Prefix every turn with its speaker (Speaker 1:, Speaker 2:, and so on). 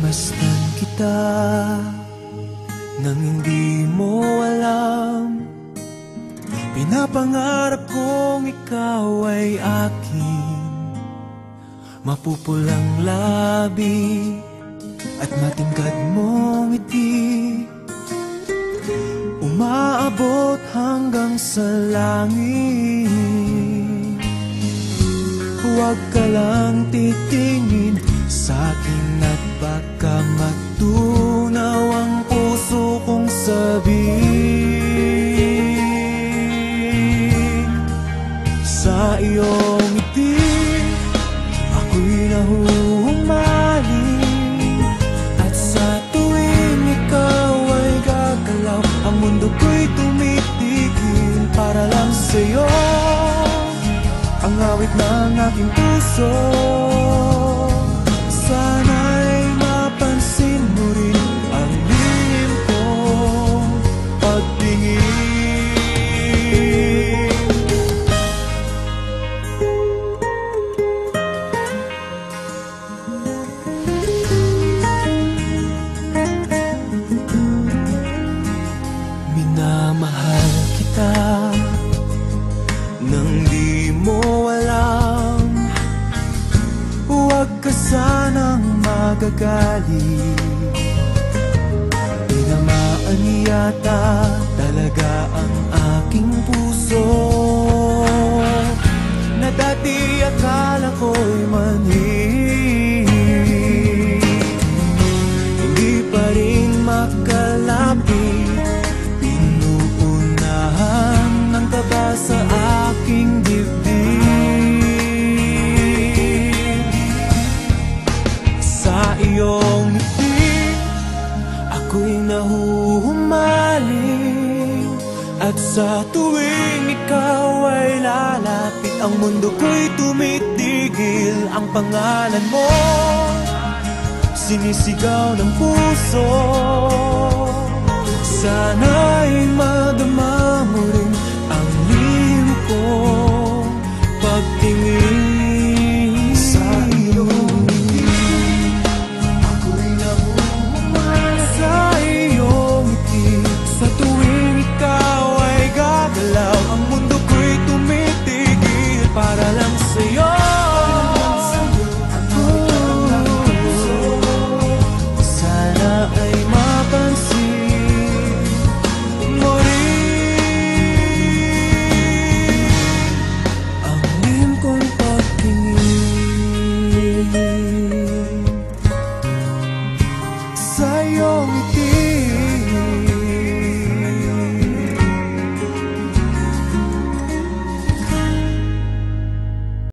Speaker 1: Masdan kita nang hindi mo alam. Pinapangarap kong ikaw ay akin, mapupulang labi at matingkad mong ngiti, umaabot hanggang sa langit. Huwag ka lang titingin sa akin at baka matunaw ang puso kong sabihin. Sa iyong ngiti ako'y nahuhumaling, at sa tuwing ikaw ay gagalaw, ang mundo ko'y tumitigil para lang sa'yo. Ang awit ng aking puso, sana'y mapansin mo rin ang lihim kong pagtingin. Minamahal kita nang di mo alam. Huwag ka sanang magagalit, tinamaan yata talaga ang aking puso, na dati akala ko'y manhid. Hindi pa rin makalapit, pinuunahan ng kaba sa aking dibdib. Sa iyong ngiti ako'y nahuhumaling, at sa tuwing ikaw ay lalapit, ang mundo ko'y tumitigil. Ang pangalan mo sinisigaw ng puso, sana'y